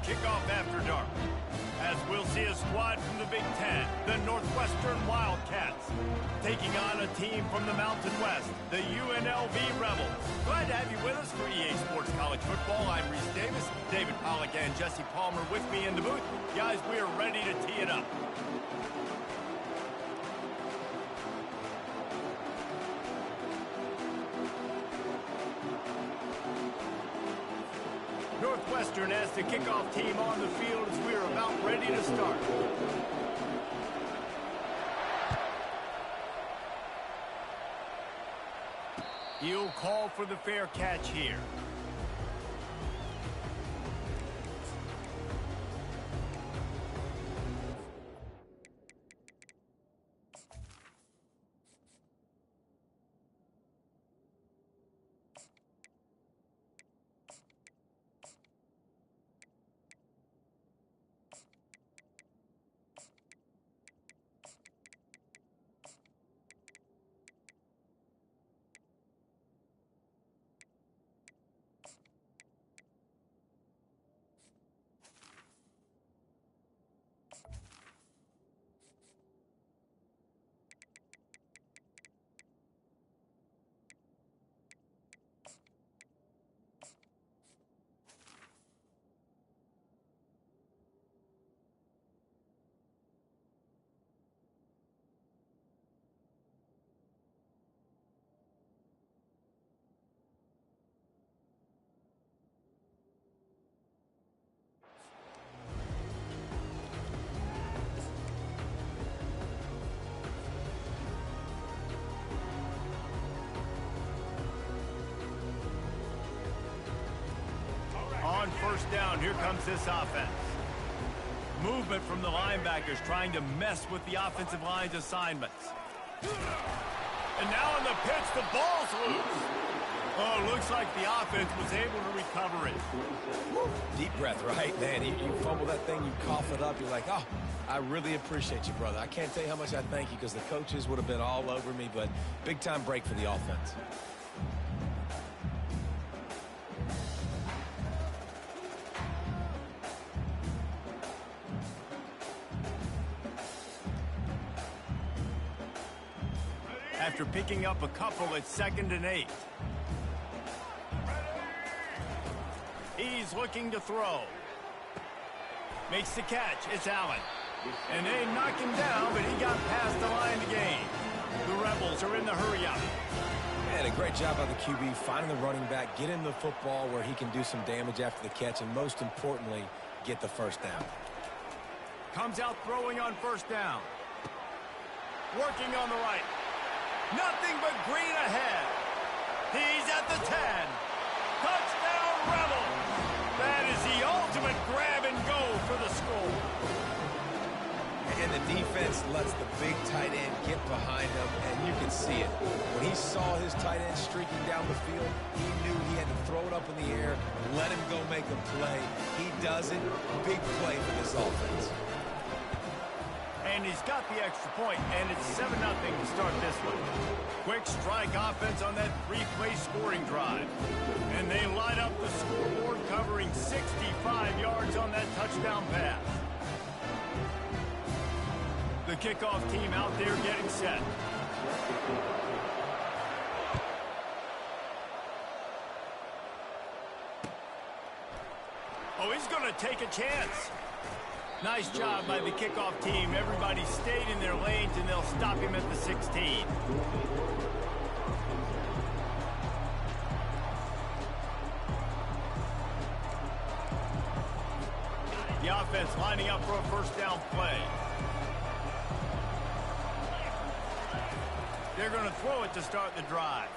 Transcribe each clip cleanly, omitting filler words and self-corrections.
kickoff after dark, as we'll see a squad from the Big Ten, the Northwestern Wildcats, taking on a team from the Mountain West, the UNLV Rebels. Glad to have you with us for EA Sports College Football. I'm Reese Davis, David Pollack and Jesse Palmer with me in the booth. Guys, we are ready to tee it up. Northwestern as the kickoff team on the field as we are about ready to start. He'll call for the fair catch here. On first down, here comes this offense. Movement from the linebackers trying to mess with the offensive line's assignments. And now on the pitch, the ball's loose. Oh, looks like the offense was able to recover it. Deep breath, right? Man, you fumble that thing, you cough it up, you're like, oh, I really appreciate you, brother. I can't tell you how much I thank you because the coaches would have been all over me, but big-time break for the offense. After picking up a couple, it's 2nd and 8. He's looking to throw. Makes the catch. It's Allen. And they knock him down, but he got past the line to gain. The Rebels are in the hurry-up. Man, a great job by the QB, finding the running back, get him the football where he can do some damage after the catch, and most importantly, get the first down. Comes out throwing on first down. Working on the right. Nothing but green ahead. He's at the 10. Touchdown, Rebels. That is the ultimate grab and go for the score. And the defense lets the big tight end get behind him, and you can see it. When he saw his tight end streaking down the field, he knew he had to throw it up in the air, let him go make a play. He does it. Big play for this offense. And he's got the extra point, and it's 7-0 to start this one. Quick strike offense on that 3-play scoring drive. And they light up the scoreboard, covering 65 yards on that touchdown pass. The kickoff team out there getting set. Oh, he's going to take a chance. Nice job by the kickoff team. Everybody stayed in their lanes, and they'll stop him at the 16. The offense lining up for a first down play. They're going to throw it to start the drive.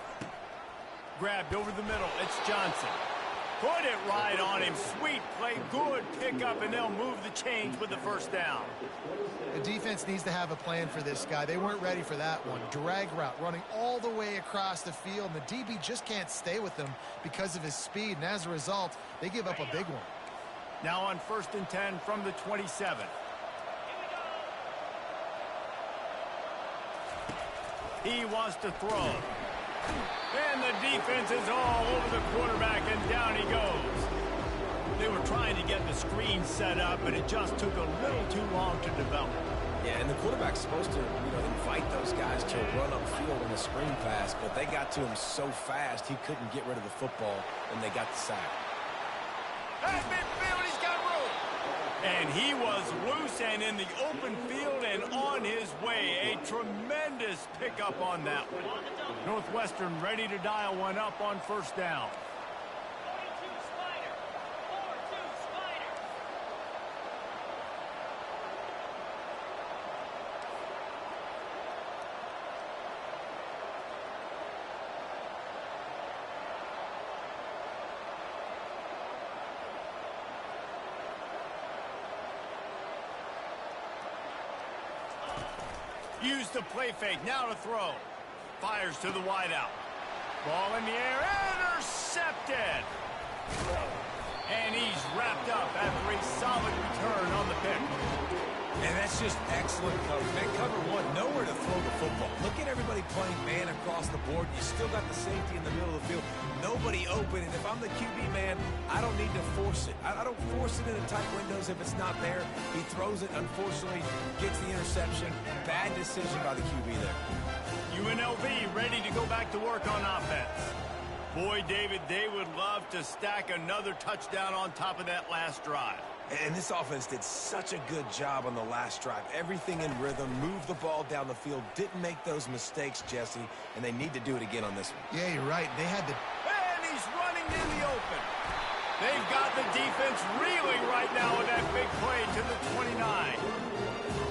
Grabbed over the middle. It's Johnson. Put it right on him. Sweet play. Good pickup, and they'll move the chains with the first down. The defense needs to have a plan for this guy. They weren't ready for that one. Drag route running all the way across the field, and the DB just can't stay with him because of his speed, and as a result, they give up a big one. Now on 1st and 10 from the 27. He wants to throw. And the defense is all over the quarterback, and down he goes. They were trying to get the screen set up, but it just took a little too long to develop. Yeah, and the quarterback's supposed to, invite those guys to run upfield on the screen pass, but they got to him so fast he couldn't get rid of the football, and they got the sack. At midfield, he's got room. And he was loose and in the open field and on his way. A tremendous pickup on that one. Northwestern ready to dial one up on first down. Use the play fake, now to throw. Fires to the wideout. Ball in the air, intercepted. And he's wrapped up after a solid return on the pick. And that's just excellent coverage. Man, cover one, nowhere to throw the football. Look at everybody playing man across the board. You still got the safety in the middle of the field. Nobody open. And if I'm the QB, man, I don't need to force it. I don't force it into tight windows if it's not there. He throws it, unfortunately, gets the interception. Bad decision by the QB there. UNLV ready to go back to work on offense. Boy, David, they would love to stack another touchdown on top of that last drive. And this offense did such a good job on the last drive. Everything in rhythm, moved the ball down the field, didn't make those mistakes, Jesse, and they need to do it again on this one. Yeah, you're right. They had to... And he's running in the open. They've got the defense reeling right now with that big play to the 29.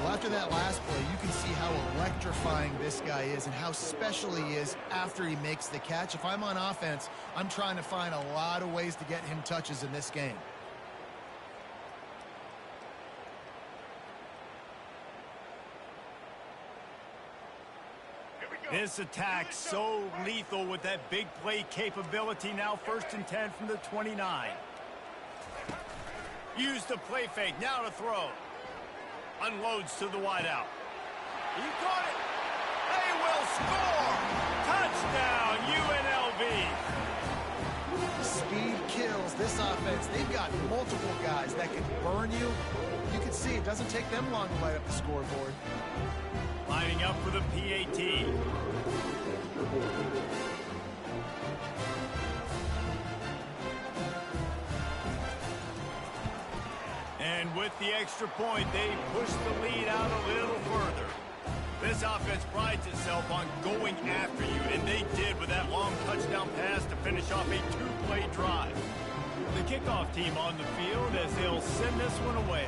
Well, after that last play, you can see how electrifying this guy is and how special he is after he makes the catch. If I'm on offense, I'm trying to find a lot of ways to get him touches in this game. This attack so lethal with that big play capability. Now 1st and 10 from the 29. Use the play fake, now to throw. Unloads to the wideout. He caught it. They will score. Touchdown, UNLV. Speed kills this offense. They've got multiple guys that can burn you. You can see it doesn't take them long to light up the scoreboard. Lining up for the PAT. And with the extra point, they push the lead out a little further. This offense prides itself on going after you, and they did with that long touchdown pass to finish off a two-play drive. The kickoff team on the field as they'll send this one away.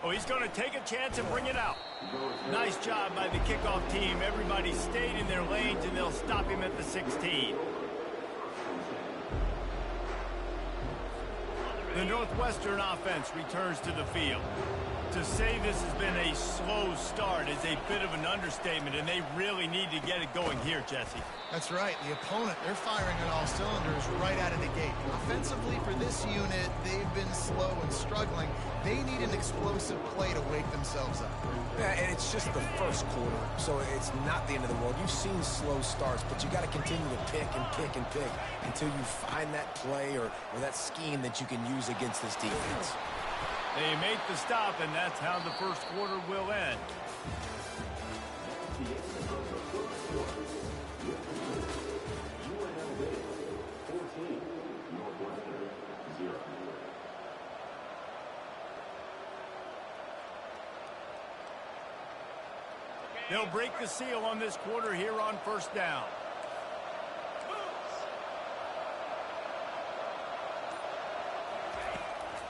Oh, he's going to take a chance and bring it out. Nice job by the kickoff team. Everybody stayed in their lanes, and they'll stop him at the 16. The Northwestern offense returns to the field. To say this has been a slow start is a bit of an understatement, and they really need to get it going here, Jesse. That's right. The opponent, they're firing on all cylinders right out of the gate. Offensively for this unit, they've been slow and struggling. They need an explosive play to wake themselves up. Yeah, and it's just the first quarter, so it's not the end of the world. You've seen slow starts, but you got to continue to pick and pick and pick until you find that play or that scheme that you can use against this defense. They make the stop, and that's how the first quarter will end. They'll break the seal on this quarter here on first down.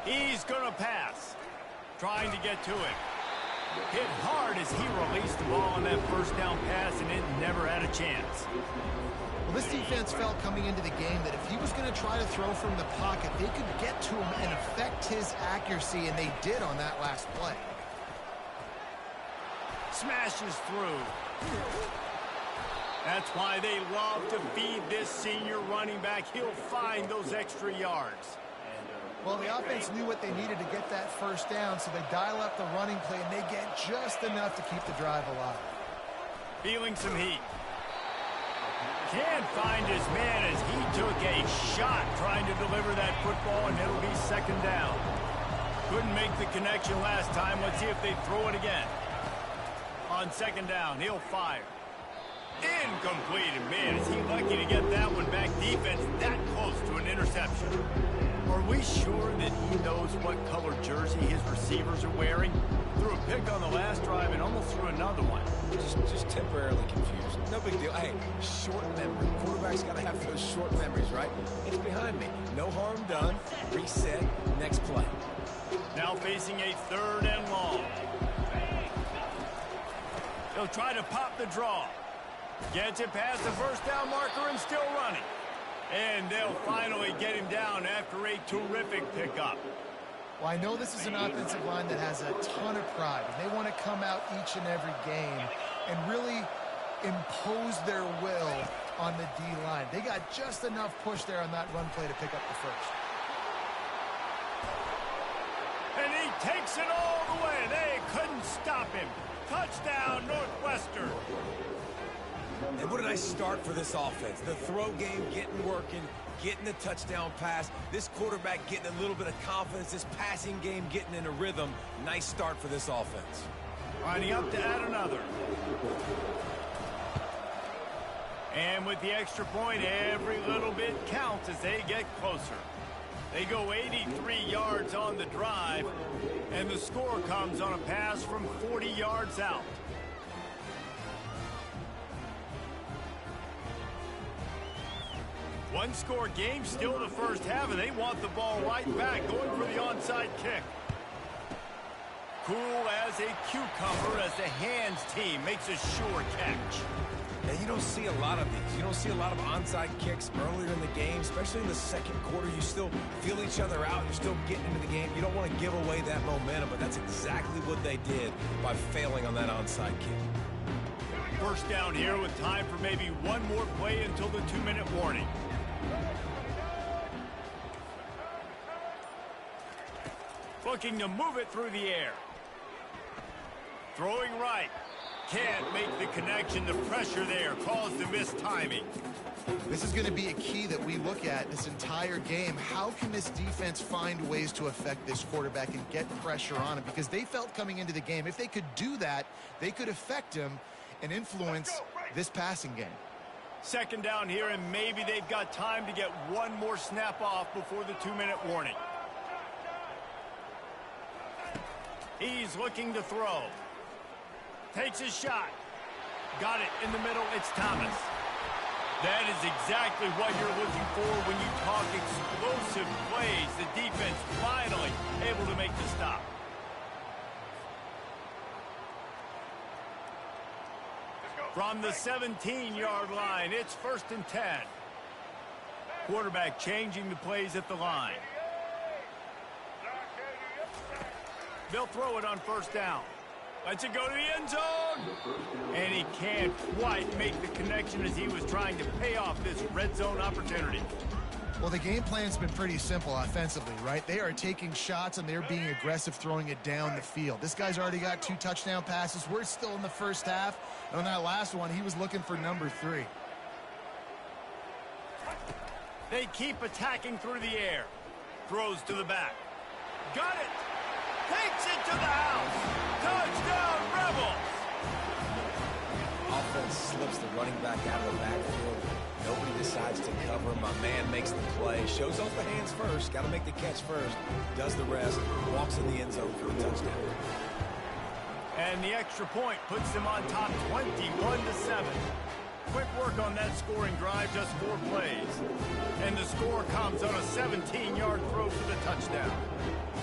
He's going to pass. Trying to get to it. Hit hard as he released the ball on that first down pass, and it never had a chance. Well, this defense felt coming into the game that if he was going to try to throw from the pocket, they could get to him and affect his accuracy, and they did on that last play. Smashes through. That's why they love to feed this senior running back. He'll find those extra yards. Well, the offense knew what they needed to get that first down, so they dial up the running play, and they get just enough to keep the drive alive. Feeling some heat. Can't find his man as he took a shot trying to deliver that football, and it'll be second down. Couldn't make the connection last time. Let's see if they throw it again. On second down, he'll fire. Incomplete, and man, is he lucky to get that one back. Defense that close to an interception. Are we sure that he knows what color jersey his receivers are wearing? Threw a pick on the last drive and almost threw another one. Just temporarily confused. No big deal. Hey, short memory. Quarterback's got to have those short memories, right? It's behind me. No harm done. Reset. Next play. Now facing a third and long. They'll try to pop the draw. Gets it past the first down marker and still running. And they'll finally get him down after a terrific pickup. Well, I know this is an offensive line that has a ton of pride, and they want to come out each and every game and really impose their will on the D-line. They got just enough push there on that run play to pick up the first. And he takes it all the way. They couldn't stop him. Touchdown, Northwestern. And what did I start for this offense? The throw game getting working, getting the touchdown pass. This quarterback getting a little bit of confidence. This passing game getting in a rhythm. Nice start for this offense. Lining up to add another. And with the extra point, every little bit counts as they get closer. They go 83 yards on the drive, and the score comes on a pass from 40 yards out. One-score game, still the first half, and they want the ball right back, going for the onside kick. Cool as a cucumber as the hands team makes a sure catch. And you don't see a lot of these. You don't see a lot of onside kicks earlier in the game, especially in the second quarter. You still feel each other out. You're still getting into the game. You don't want to give away that momentum, but that's exactly what they did by failing on that onside kick. First down here with time for maybe one more play until the 2-minute warning. Looking to move it through the air. Throwing right. Can't make the connection. The pressure there caused the missed timing. This is going to be a key that we look at this entire game. How can this defense find ways to affect this quarterback and get pressure on him? Because they felt coming into the game, if they could do that, they could affect him and influence this passing game. Second down here, and maybe they've got time to get one more snap off before the 2-minute warning. He's looking to throw. Takes his shot. Got it in the middle. It's Thomas. That is exactly what you're looking for when you talk explosive plays. The defense finally able to make the stop. From the 17-yard line, it's 1st and 10. Quarterback changing the plays at the line. They'll throw it on first down. Lets it go to the end zone. And he can't quite make the connection as he was trying to pay off this red zone opportunity. Well, the game plan's been pretty simple offensively, right? They are taking shots, and they're being aggressive, throwing it down the field. This guy's already got 2 touchdown passes. We're still in the first half. And on that last one, he was looking for number 3. They keep attacking through the air. Throws to the back. Got it. Takes it to the house. Touchdown, Rebels. Offense slips the running back out of the backfield. Nobody decides to cover him. My man makes the play. Shows off the hands first. Got to make the catch first. Does the rest. Walks in the end zone for the touchdown. And the extra point puts them on top 21-7. Quick work on that scoring drive, just 4 plays. And the score comes on a 17-yard throw for the touchdown.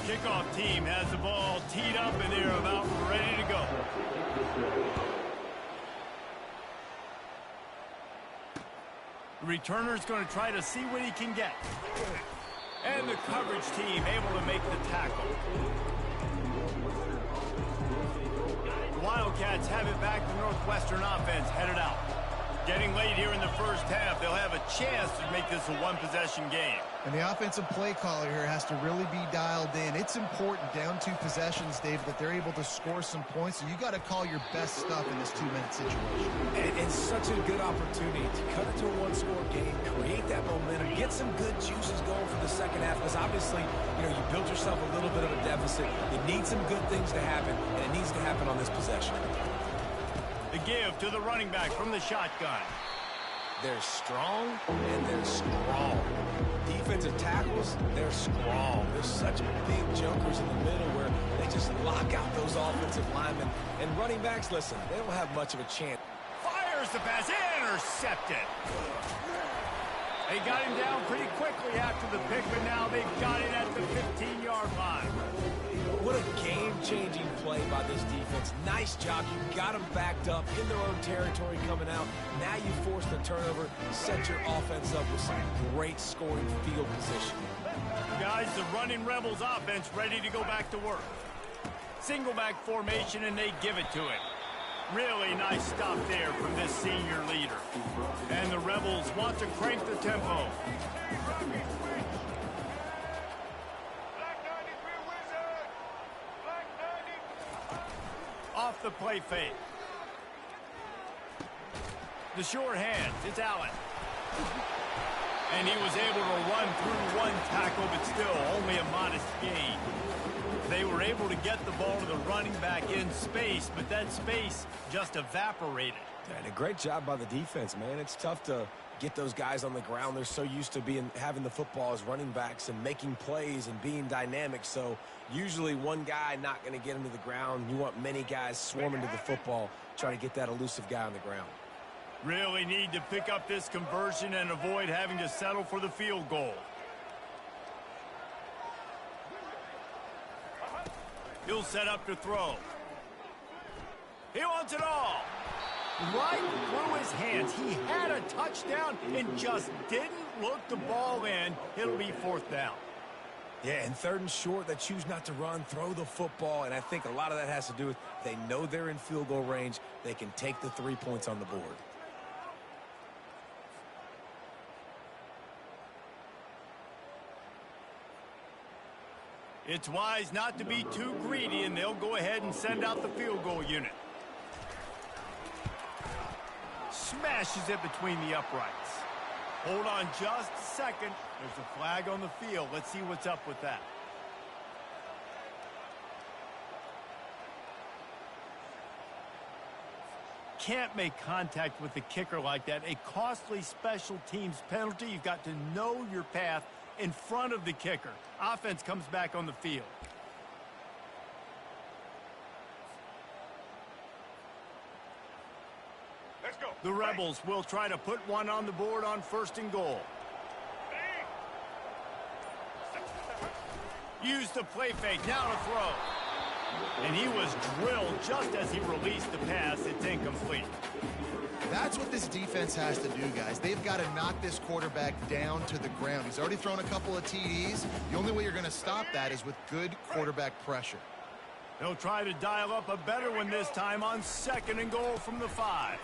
Kickoff team has the ball teed up, and they're about ready to go. The returner's going to try to see what he can get. And the coverage team able to make the tackle. The Wildcats have it back. The Northwestern offense headed out. Getting late here in the first half, they'll have a chance to make this a one-possession game. And the offensive play caller here has to really be dialed in. It's important down 2 possessions, David, that they're able to score some points. So you got to call your best stuff in this 2-minute situation. And such a good opportunity to cut it to a one-score game, create that momentum, get some good juices going for the second half. Because obviously, you built yourself a little bit of a deficit. You need some good things to happen, and it needs to happen on this possession. The give to the running back from the shotgun. They're strong, and they're strong. Defensive tackles, they're strong. There's such big junkers in the middle where they just lock out those offensive linemen. And running backs, listen, they don't have much of a chance. Fires the pass, intercepted. They got him down pretty quickly after the pick, but now they've got it at the 15-yard line. What a game-changing play by this defense. Nice job. You got them backed up in their own territory coming out. Now you force the turnover, set your offense up with some great scoring field position. Guys, the running Rebels offense ready to go back to work. Single back formation, and they give it to it. Really nice stop there from this senior leader. And the Rebels want to crank the tempo. Off the play fake. The short hands, it's Allen. And he was able to run through 1 tackle, but still only a modest gain. They were able to get the ball to the running back in space, but that space just evaporated. And a great job by the defense, man. It's tough to get those guys on the ground. They're so used to having the football as running backs and making plays and being dynamic. So usually one guy not going to get into the ground. You want many guys swarming to the football, trying to get that elusive guy on the ground. Really need to pick up this conversion and avoid having to settle for the field goal. He'll set up to throw. He wants it all. Right through his hands. He had a touchdown and just didn't look the ball in. It'll be 4th down. Yeah, and 3rd and short, they choose not to run, throw the football, and I think a lot of that has to do with they know they're in field goal range. They can take the 3 points on the board. It's wise not to be too greedy, and they'll go ahead and send out the field goal unit. Smashes it between the uprights. Hold on just a second. There's a flag on the field. Let's see what's up with that. Can't make contact with the kicker like that. A costly special teams penalty. You've got to know your path in front of the kicker. Offense comes back on the field. Let's go. The Rebels will try to put one on the board on 1st and goal. Use the play fake, now to throw. And he was drilled just as he released the pass. It's incomplete. That's what this defense has to do, guys. They've got to knock this quarterback down to the ground. He's already thrown a couple of TDs. The only way you're going to stop that is with good quarterback pressure. They'll try to dial up a better one this time on 2nd and goal from the 5.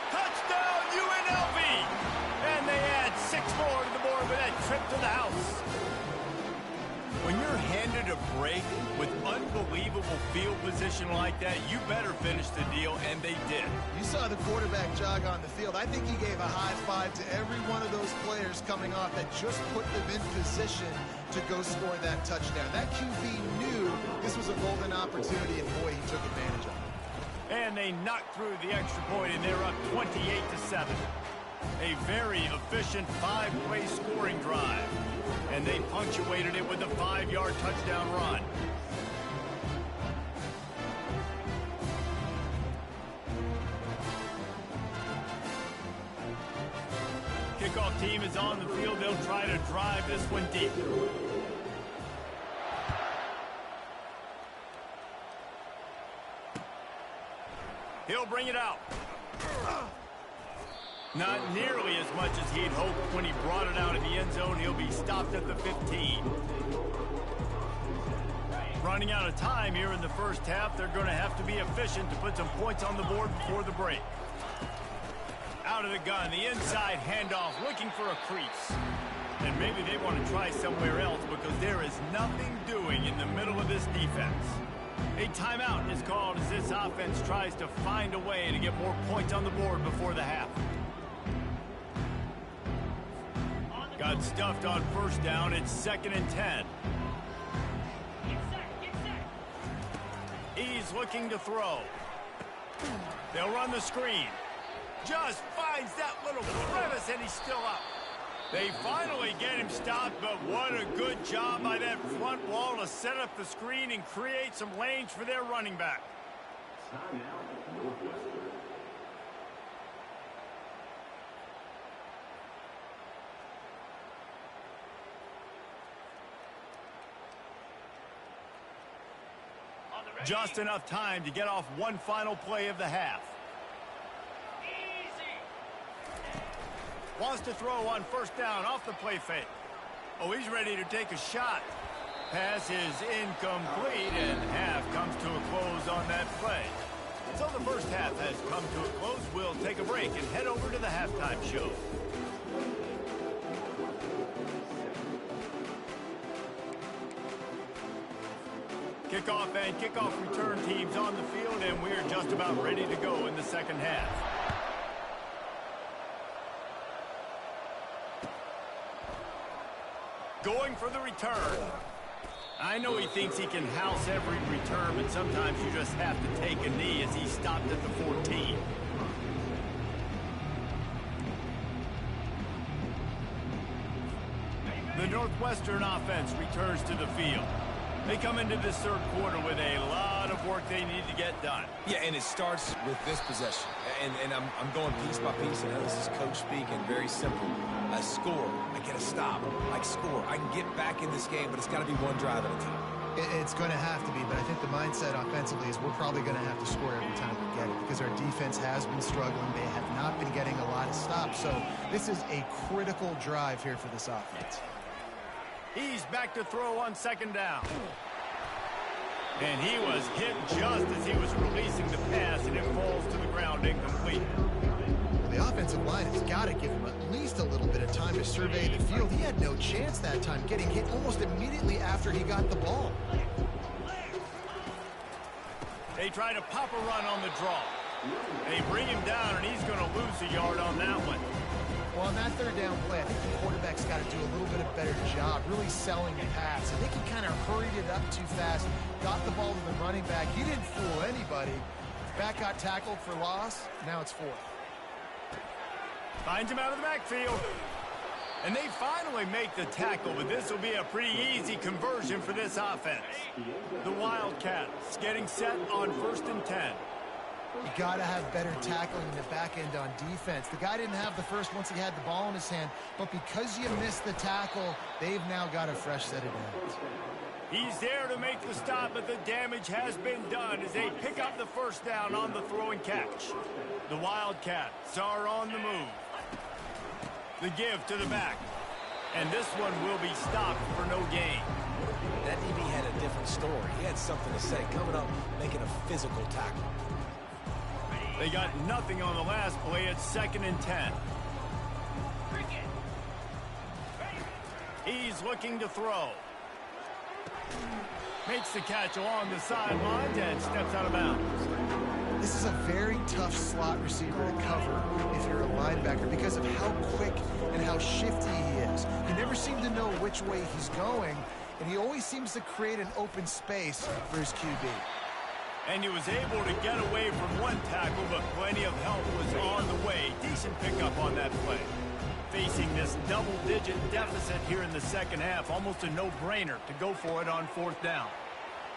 Touchdown, UNLV! And they add 6 more to the board with that trip to the house. When you're handed a break with unbelievable field position like that, you better finish the deal, and they did. You saw the quarterback jog on the field. I think he gave a high five to every one of those players coming off that just put them in position to go score that touchdown. That QB knew this was a golden opportunity, and boy, he took advantage of it. And they knocked through the extra point, and they're up 28-7. A very efficient 5-play scoring drive. And they punctuated it with a 5-yard touchdown run. Kickoff team is on the field. They'll try to drive this one deep. He'll bring it out. Not nearly as much as he'd hoped when he brought it out in the end zone. He'll be stopped at the 15. Running out of time here in the first half, they're going to have to be efficient to put some points on the board before the break. Out of the gun, the inside handoff, looking for a crease. And maybe they want to try somewhere else because there is nothing doing in the middle of this defense. A timeout is called as this offense tries to find a way to get more points on the board before the half. Got stuffed on first down. It's 2nd and 10. He's looking to throw. They'll run the screen. Just finds that little crevice, and he's still up. They finally get him stopped, but what a good job by that front wall to set up the screen and create some lanes for their running back. Just enough time to get off one final play of the half. Wants to throw on first down off the play fake. Oh, he's ready to take a shot. Pass is incomplete, and half comes to a close on that play. So the first half has come to a close. We'll take a break and head over to the halftime show. Kickoff and kickoff return teams on the field, and we're just about ready to go in the second half. Going for the return. I know he thinks he can house every return, but sometimes you just have to take a knee as he stopped at the 14. The Northwestern offense returns to the field. They come into this third quarter with a lot of work they need to get done. Yeah, and it starts with this possession. And I'm going piece by piece. And this is coach speak and very simple. I score. I get a stop. I score. I can get back in this game, but it's got to be one drive at a time. It's going to have to be, but I think the mindset offensively is we're probably going to have to score every time we get it because our defense has been struggling. They have not been getting a lot of stops. So this is a critical drive here for this offense. He's back to throw on second down. And he was hit just as he was releasing the pass, and it falls to the ground incomplete. Well, the offensive line has got to give him at least a little bit of time to survey the field. He had no chance that time, getting hit almost immediately after he got the ball. They try to pop a run on the draw. They bring him down, and he's going to lose a yard on that one. Well, on that third down play, I think the quarterback's got to do a little bit of better job really selling the pass. I think he kind of hurried it up too fast, got the ball to the running back. He didn't fool anybody. Back got tackled for loss. Now it's 4th. Finds him out of the backfield. And they finally make the tackle, but this will be a pretty easy conversion for this offense. The Wildcats getting set on 1st and 10. You got to have better tackling in the back end on defense. The guy didn't have the first once he had the ball in his hand, but because you missed the tackle, they've now got a fresh set of downs. He's there to make the stop, but the damage has been done as they pick up the first down on the throw and catch. The Wildcats are on the move. The give to the back. And this one will be stopped for no gain. That DB had a different story. He had something to say, coming up, making a physical tackle. They got nothing on the last play. It's 2nd and 10. He's looking to throw. Makes the catch along the sidelines and steps out of bounds. This is a very tough slot receiver to cover if you're a linebacker because of how quick and how shifty he is. You never seem to know which way he's going, and he always seems to create an open space for his QB. And he was able to get away from one tackle, but plenty of help was on the way. Decent pickup on that play. Facing this double-digit deficit here in the second half, almost a no-brainer to go for it on 4th down.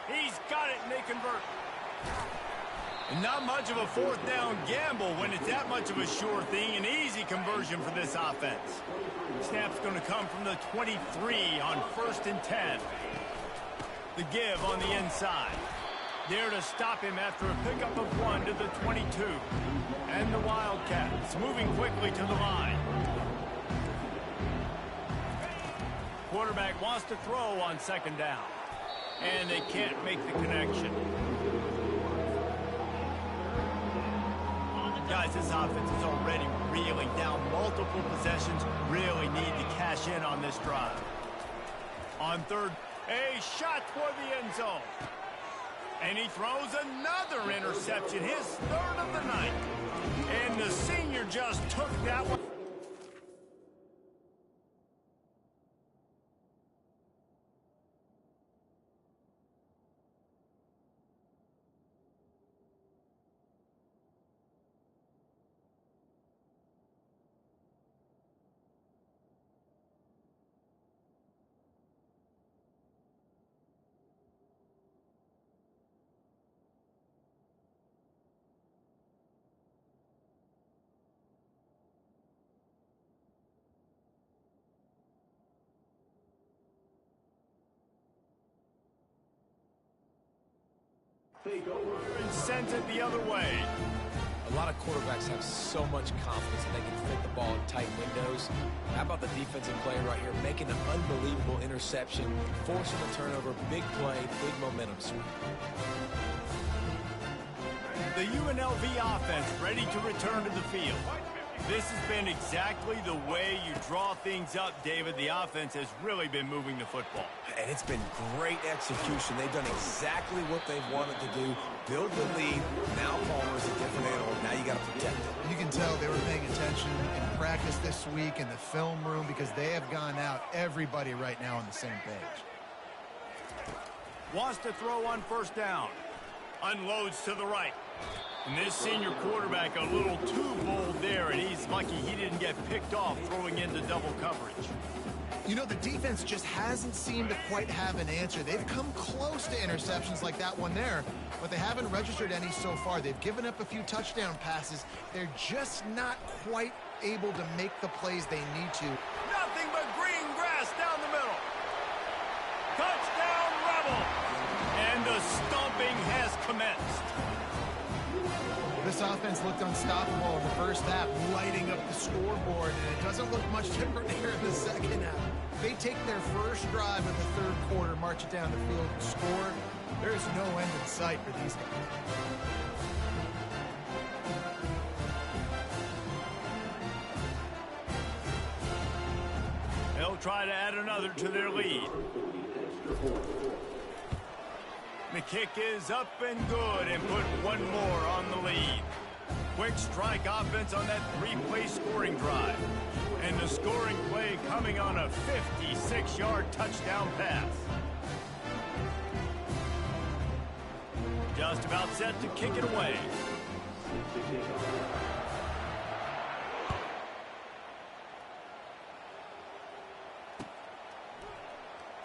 He's got it, and they convert. And not much of a 4th down gamble when it's that much of a sure thing. An easy conversion for this offense. Snap's going to come from the 23 on 1st and 10. The give on the inside. There to stop him after a pickup of 1 to the 22. And the Wildcats moving quickly to the line. Quarterback wants to throw on 2nd down. and they can't make the connection. Guys, this offense is already reeling down multiple possessions. Really need to cash in on this drive. On third, a shot toward the end zone. And he throws another interception, his third of the night. And the senior just took that one. And sends it the other way. A lot of quarterbacks have so much confidence that they can fit the ball in tight windows. How about the defensive player right here making an unbelievable interception, forcing the turnover, big play, big momentum swing. The UNLV offense ready to return to the field. This has been exactly the way you draw things up, David. The offense has really been moving the football. And it's been great execution. They've done exactly what they've wanted to do. Build the lead. Now Palmer's a different animal. Now you got to protect it. You can tell they were paying attention in practice this week in the film room because they have gone out, everybody right now on the same page. Wants to throw on first down. Unloads to the right. And this senior quarterback a little too bold there, and he's lucky he didn't get picked off throwing into double coverage. You know, the defense just hasn't seemed to quite have an answer. They've come close to interceptions like that one there, but they haven't registered any so far. They've given up a few touchdown passes. They're just not quite able to make the plays they need to. Nothing but green grass down the middle. Touchdown, Rebel! And the stomping has commenced. This offense looked unstoppable in the first half, lighting up the scoreboard, and it doesn't look much different here in the second half. They take their first drive of the third quarter, march it down the field, and score. There is no end in sight for these guys. They'll try to add another to their lead. The kick is up and good and put one more on the lead. Quick strike offense on that three-play scoring drive. And the scoring play coming on a 56-yard touchdown pass. Just about set to kick it away.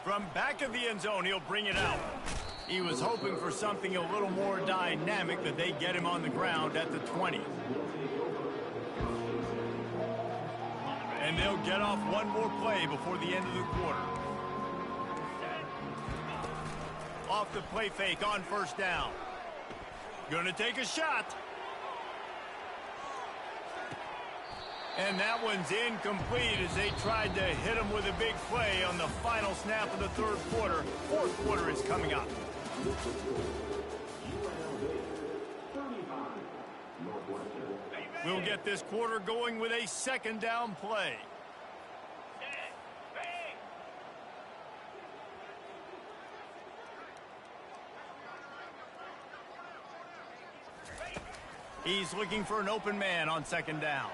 From back of the end zone, he'll bring it out. He was hoping for something a little more dynamic, but they get him on the ground at the 20. And they'll get off one more play before the end of the quarter. Off the play fake on first down. Gonna take a shot. And that one's incomplete as they tried to hit him with a big play on the final snap of the third quarter. Fourth quarter is coming up. We'll get this quarter going with a second down play. He's looking for an open man on second down.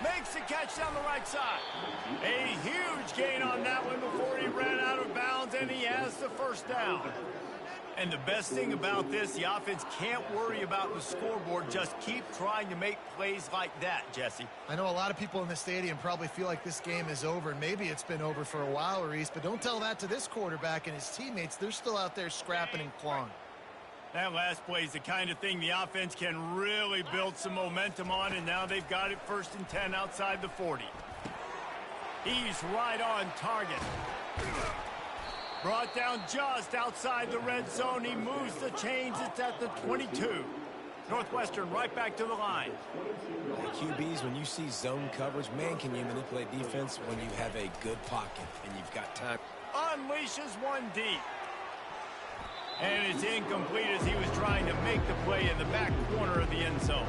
Makes the catch down the right side. A huge gain on that one before he ran out of bounds, and he has the first down. And the best thing about this, the offense can't worry about the scoreboard. Just keep trying to make plays like that, Jesse. I know a lot of people in the stadium probably feel like this game is over, and maybe it's been over for a while, Reese, but don't tell that to this quarterback and his teammates. They're still out there scrapping and clawing. That last play is the kind of thing the offense can really build some momentum on, and now they've got it 1st and 10 outside the 40. He's right on target. Brought down just outside the red zone. He moves the chains. It's at the 22. Northwestern right back to the line. QBs, when you see zone coverage, man, can you manipulate defense when you have a good pocket and you've got time. unleashes one deep. And it's incomplete as he was trying to make the play in the back corner of the end zone.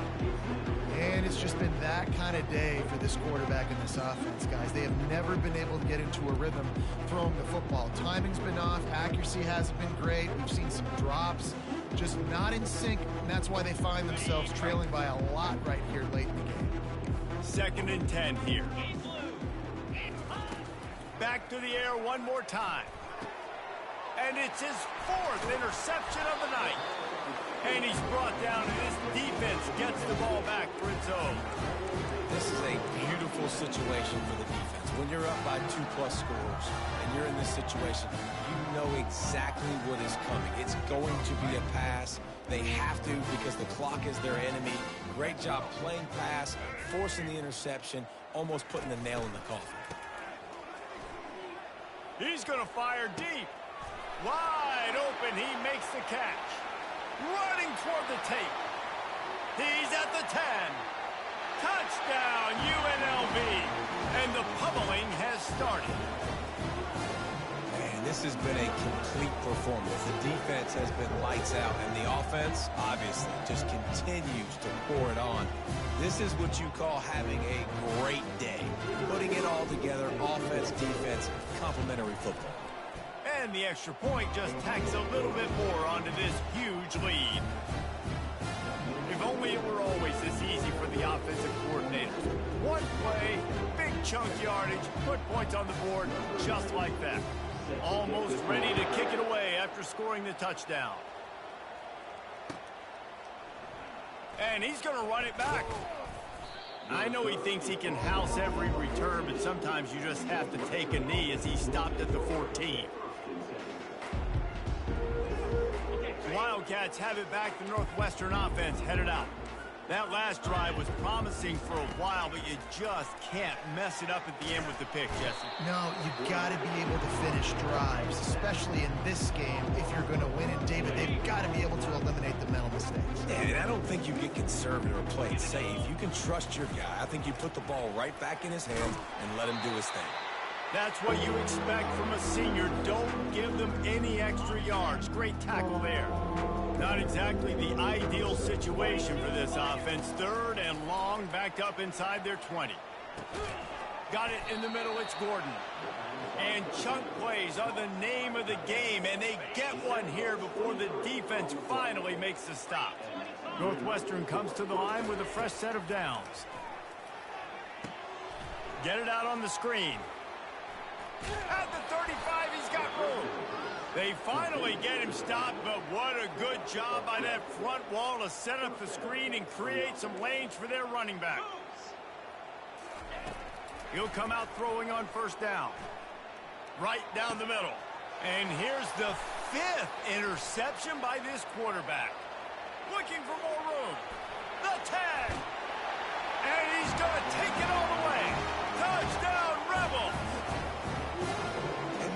And it's just been that kind of day for this quarterback in this offense, guys. They have never been able to get into a rhythm throwing the football. Timing's been off. Accuracy hasn't been great. We've seen some drops, just not in sync, and that's why they find themselves trailing by a lot right here late in the game. 2nd and 10 here. Back to the air one more time. And it's his 4th interception of the night. And he's brought down, and this defense gets the ball back for its own. This is a beautiful situation for the defense. When you're up by 2+ scores and you're in this situation, you know exactly what is coming. It's going to be a pass. They have to because the clock is their enemy. Great job playing pass, forcing the interception, almost putting the nail in the coffin. He's going to fire deep. Wide open, he makes the catch. Running toward the tape. He's at the 10. Touchdown, UNLV. And the pummeling has started. Man, this has been a complete performance. The defense has been lights out, and the offense, obviously, just continues to pour it on. This is what you call having a great day. Putting it all together, offense, defense, complementary football. And the extra point just tacks a little bit more onto this huge lead. If only it were always this easy for the offensive coordinators. One play, big chunk yardage, put points on the board just like that. Almost ready to kick it away after scoring the touchdown. And he's going to run it back. I know he thinks he can house every return, but sometimes you just have to take a knee as he stopped at the 14. Wildcats have it back. The Northwestern offense headed out. That last drive was promising for a while, but you just can't mess it up at the end with the pick, Jesse. No, you've got to be able to finish drives, especially in this game. If you're going to win it, David, they've got to be able to eliminate the mental mistakes. And I don't think you get conservative or play it safe. You can trust your guy. I think you put the ball right back in his hands and let him do his thing. That's what you expect from a senior. Don't give them any extra yards. Great tackle there. Not exactly the ideal situation for this offense. 3rd and long, backed up inside their 20. Got it in the middle, it's Gordon. And chunk plays are the name of the game, and they get one here before the defense finally makes the stop. Northwestern comes to the line with a fresh set of downs. Get it out on the screen. At the 35, he's got room. They finally get him stopped, but what a good job by that front wall to set up the screen and create some lanes for their running back. He'll come out throwing on 1st down. Right down the middle. And here's the 5th interception by this quarterback. Looking for more room. The 10. And he's going to take it all the way. Touchdown, Rebels.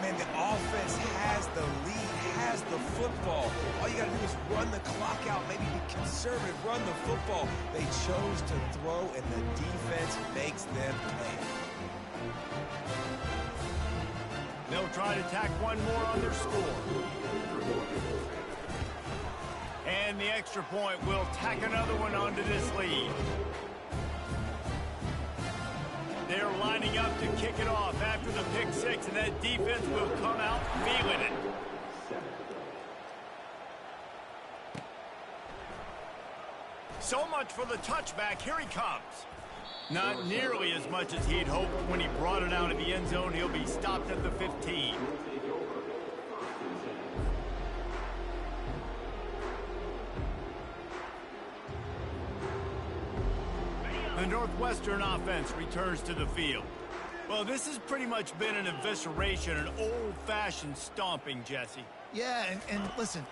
The offense has the lead, has the football. All you got to do is run the clock out, maybe be conservative, run the football. They chose to throw, and the defense makes them pay. They'll try to tack one more on their score. And the extra point will tack another one onto this lead. They're lining up to kick it off after the pick 6, and that defense will come out feeling it. So much for the touchback. Here he comes. Not nearly as much as he'd hoped when he brought it out of the end zone. He'll be stopped at the 15. The Northwestern offense returns to the field. Well, this has pretty much been an evisceration, an old-fashioned stomping, Jesse. Yeah, and listen,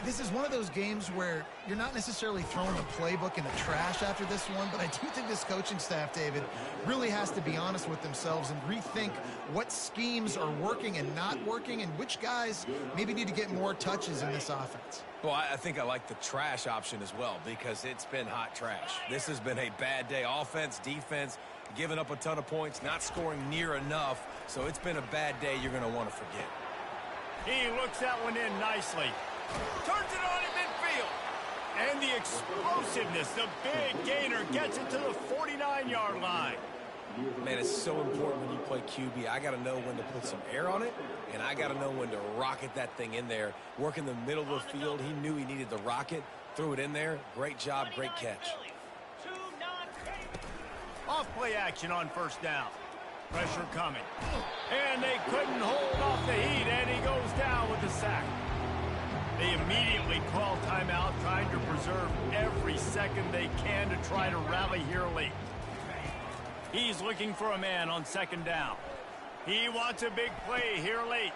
this is one of those games where you're not necessarily throwing the playbook in the trash after this one, but I do think this coaching staff, David, really has to be honest with themselves and rethink what schemes are working and not working and which guys maybe need to get more touches in this offense. Well, I think I like the trash option as well because it's been hot trash. This has been a bad day. Offense, defense, Giving up a ton of points, not scoring near enough, so it's been a bad day you're going to want to forget. He looks that one in nicely. Turns it on in midfield. And the explosiveness, the big gainer gets it to the 49-yard line. Man, it's so important when you play QB. I got to know when to put some air on it, and I got to know when to rocket that thing in there. Work in the middle of the field. He knew he needed the rocket. Threw it in there. Great job, great catch. Off play action on first down. Pressure coming. And they couldn't hold off the heat, and he goes down with the sack. They immediately call timeout, trying to preserve every second they can to try to rally here late. He's looking for a man on second down. He wants a big play here late.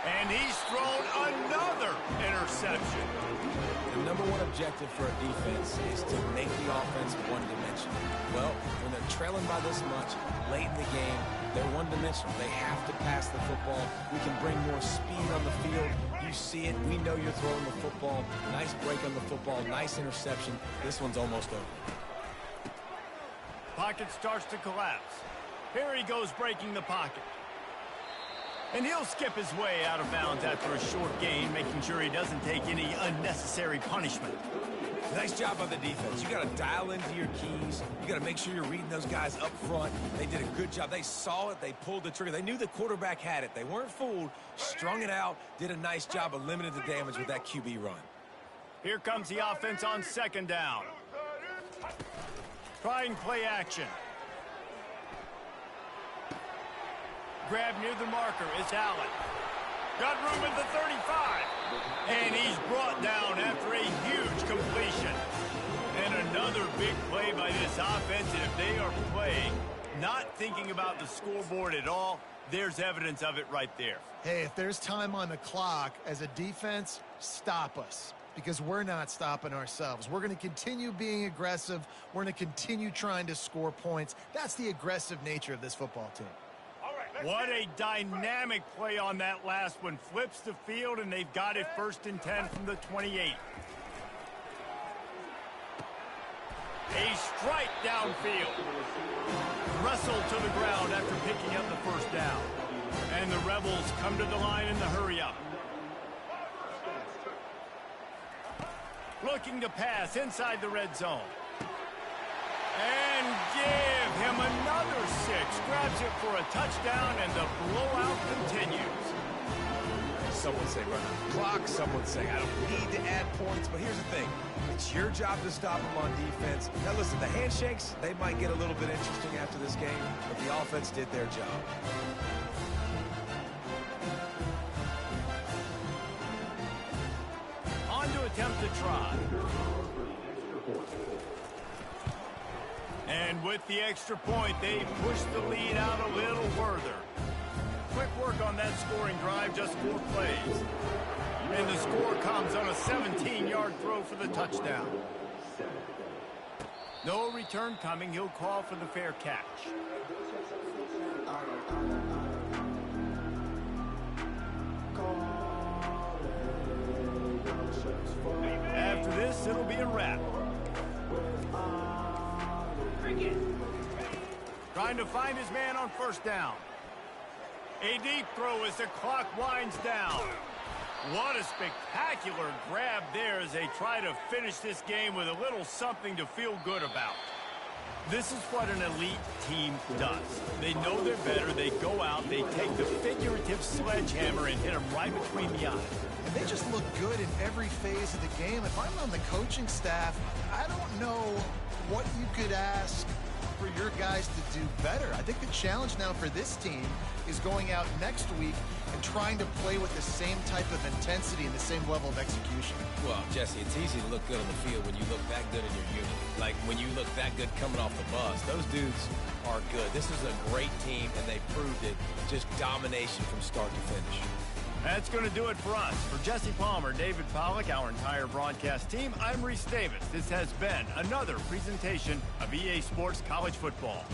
And he's thrown another interception. The number one objective for a defense is to make the offense one-dimensional. Well, when they're trailing by this much, late in the game, they're one-dimensional. They have to pass the football. We can bring more speed on the field. You see it. We know you're throwing the football. Nice break on the football. Nice interception. This one's almost over. Pocket starts to collapse. Here he goes breaking the pocket. And he'll skip his way out of bounds after a short gain, making sure he doesn't take any unnecessary punishment. Nice job by the defense. You got to dial into your keys. You got to make sure you're reading those guys up front. They did a good job. They saw it. They pulled the trigger. They knew the quarterback had it. They weren't fooled. Strung it out. Did a nice job of limiting the damage with that QB run. Here comes the offense on second down. Trying play action. Grab near the marker. It's Allen. Got room at the 35. And he's brought down after a huge completion. And another big play by this offense. And if they are playing, not thinking about the scoreboard at all, there's evidence of it right there. Hey, if there's time on the clock, as a defense, stop us. Because we're not stopping ourselves. We're going to continue being aggressive. We're going to continue trying to score points. That's the aggressive nature of this football team. What a dynamic play on that last one. Flips the field, and they've got it 1st and 10 from the 28. A strike downfield. Wrestled to the ground after picking up the first down. And the Rebels come to the line in the hurry-up. Looking to pass inside the red zone. And give him another 6. Grabs it for a touchdown, and the blowout continues. Some would say run out the clock. Some would say I don't need to add points. But here's the thing. It's your job to stop them on defense. Now, listen, the handshakes, they might get a little bit interesting after this game, but the offense did their job. On to attempt to try. And with the extra point, they push the lead out a little further. Quick work on that scoring drive, just 4 plays. And the score comes on a 17-yard throw for the touchdown. No return coming. He'll call for the fair catch. After this, it'll be a wrap. Trying to find his man on first down. A deep throw as the clock winds down. What a spectacular grab there as they try to finish this game with a little something to feel good about. This is what an elite team does. They know they're better. They go out. They take the figurative sledgehammer and hit them right between the eyes. And they just look good in every phase of the game. If I'm on the coaching staff, I don't know what you could ask for your guys to do better. I think the challenge now for this team is going out next week and trying to play with the same type of intensity and the same level of execution. Well, Jesse, it's easy to look good on the field when you look that good in your unit. Like when you look that good coming off the bus. Those dudes are good. This is a great team, and they proved it. Just domination from start to finish. That's going to do it for us. For Jesse Palmer, David Pollack, our entire broadcast team, I'm Reese Davis. This has been another presentation of EA Sports College Football.